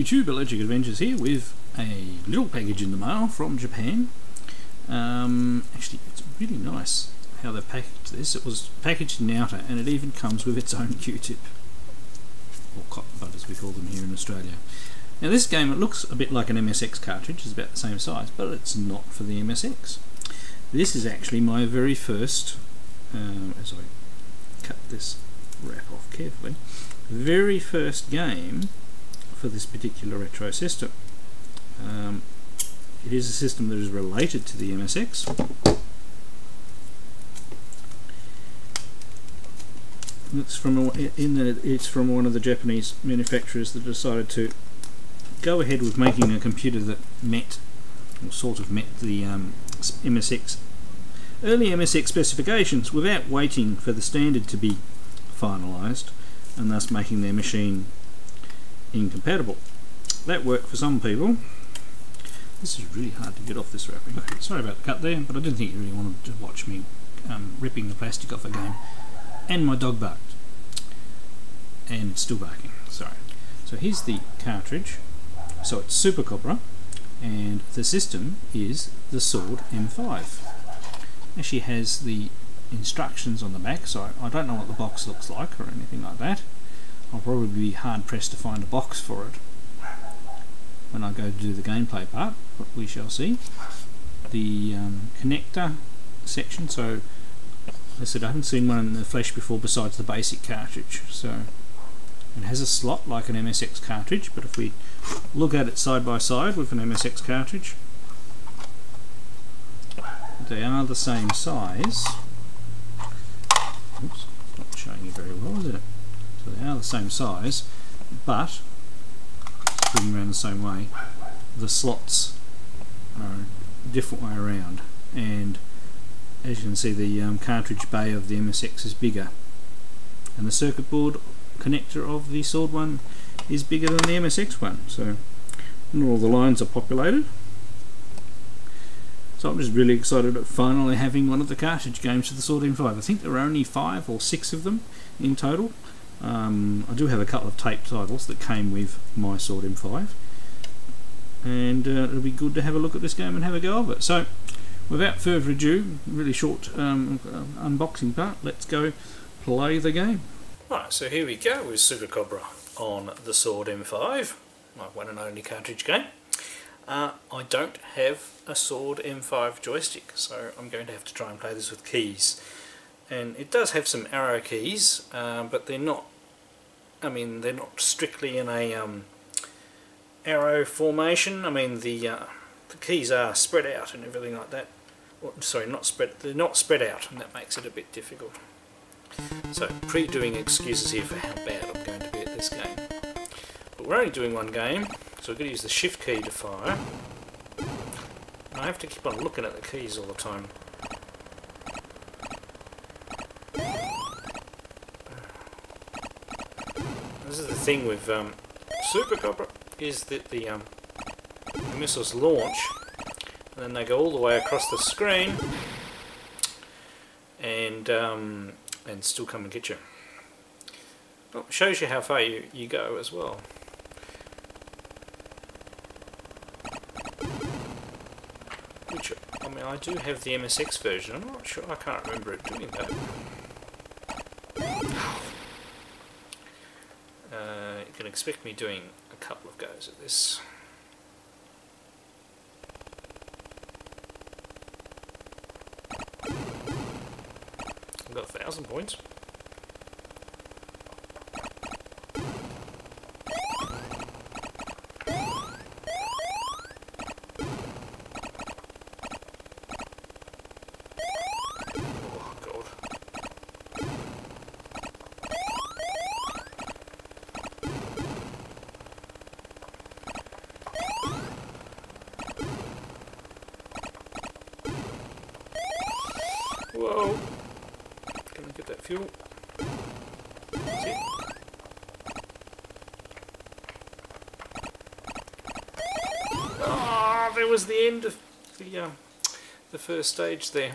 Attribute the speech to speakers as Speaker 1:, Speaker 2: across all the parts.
Speaker 1: YouTube, Allergic Adventures here with a little package in the mail from Japan. Actually, it's really nice how they've packaged this. It was packaged in outer and it even comes with its own Q-tip, or cotton bud as we call them here in Australia. Now this game, it looks a bit like an MSX cartridge, it's about the same size, but it's not for the MSX. This is actually my very first, as I cut this wrap off carefully, very first game for this particular retro system. It is a system that is related to the MSX. It's from one of the Japanese manufacturers that decided to go ahead with making a computer that met, or sort of met, the early MSX specifications without waiting for the standard to be finalised, and thus making their machine incompatible. That worked for some people. This is really hard to get off this wrapping. Okay, sorry about the cut there, but I didn't think you really wanted to watch me ripping the plastic off a game. And my dog barked. And it's still barking, sorry. So here's the cartridge. So it's Super Cobra, and the system is the Sord M5. Actually has the instructions on the back, so I don't know what the box looks like or anything like that. I'll probably be hard pressed to find a box for it when I go to do the gameplay part, but we shall see. The connector section, so as I said, I haven't seen one in the flesh before besides the basic cartridge. So it has a slot like an MSX cartridge, but if we look at it side by side with an MSX cartridge, they are the same size. Oops, not showing you very well, is it? So they are the same size, but spinning around the same way, the slots are a different way around, and as you can see, the cartridge bay of the MSX is bigger, and the circuit board connector of the Sord one is bigger than the MSX one, so not all the lines are populated. So I'm just really excited at finally having one of the cartridge games for the Sord M5. I think there are only 5 or 6 of them in total. I do have a couple of tape titles that came with my Sord M5, and it'll be good to have a look at this game and have a go of it. So without further ado, really short unboxing part, let's go play the game. Right, so here we go with Super Cobra on the Sord M5, my one and only cartridge game. I don't have a Sord M5 joystick, so I'm going to have to try and play this with keys. And it does have some arrow keys, but they're not, I mean, they're not strictly in a arrow formation. I mean, the keys are spread out and everything like that. Well, sorry, they're not spread out, and that makes it a bit difficult. So, pre-doing excuses here for how bad I'm going to be at this game. But we're only doing one game, so we're going to use the shift key to fire. And I have to keep on looking at the keys all the time. This is the thing with Super Cobra, is that the missiles launch, and then they go all the way across the screen, and still come and get you. Well, it shows you how far you go as well. Which, I mean, I do have the MSX version. I'm not sure, I can't remember it doing that. You can expect me doing a couple of goes at this. I've got 1,000 points. Whoa! Can I get that fuel? That's it. Ah, there was the end of the first stage there.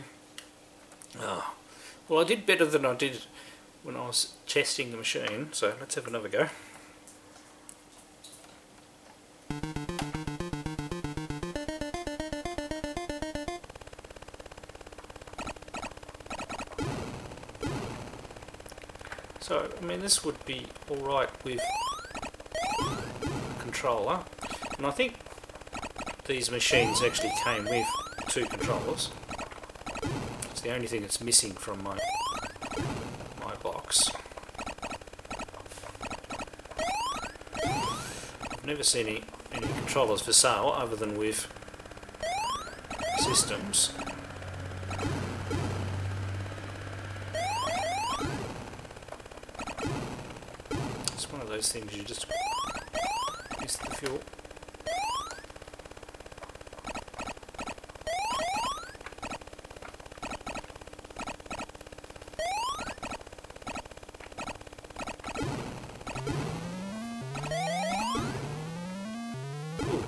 Speaker 1: Ah, well, I did better than I did when I was testing the machine, so let's have another go. So, I mean, this would be alright with a controller, and I think these machines actually came with 2 controllers. It's the only thing that's missing from my box. I've never seen any controllers for sale other than with systems. It's one of those things you just miss the fuel.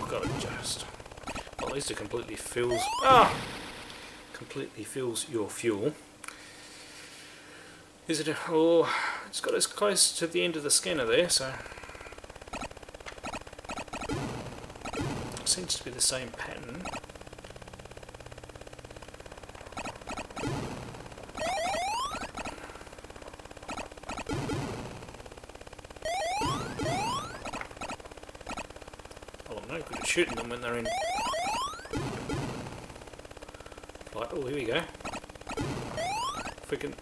Speaker 1: Got it just. Well, at least it completely fills. Completely fills your fuel. Is it? Oh, it's got as close to the end of the scanner there, so it seems to be the same pattern. No good at shooting them when they're in flight. Oh, here we go. Freaking.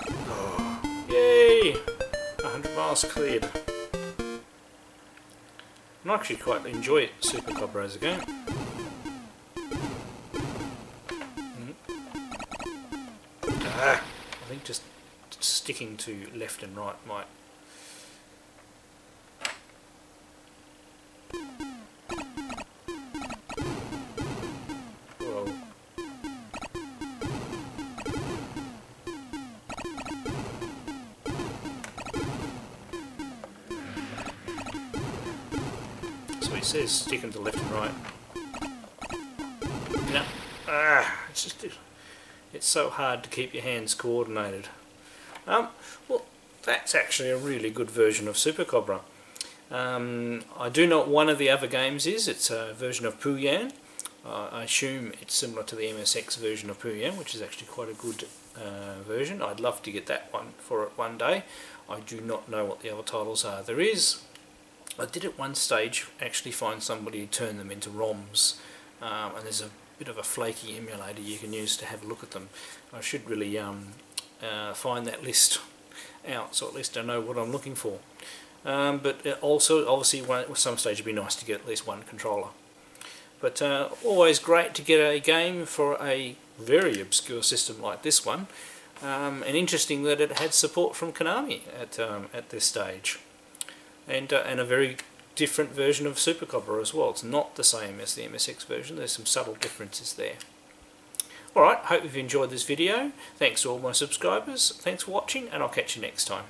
Speaker 1: Oh, yay! 100 miles cleared. I actually quite enjoy Super Cobra as a game. I think just sticking to left and right might. So it says sticking to left and right. No, it's so hard to keep your hands coordinated. Well, that's actually a really good version of Super Cobra. I do know what one of the other games is. It's a version of Puyan. I assume it's similar to the MSX version of Puyan, which is actually quite a good version. I'd love to get that one for it one day. I do not know what the other titles are. I did at one stage actually find somebody who turned them into ROMs, and there's a bit of a flaky emulator you can use to have a look at them. I should really find that list out, so at least I know what I'm looking for. But also, obviously, at some stage it'd be nice to get at least one controller. But always great to get a game for a very obscure system like this one, and interesting that it had support from Konami at this stage. And a very different version of Super Cobra as well. It's not the same as the MSX version. There's some subtle differences there. Alright, hope you've enjoyed this video. Thanks to all my subscribers. Thanks for watching, and I'll catch you next time.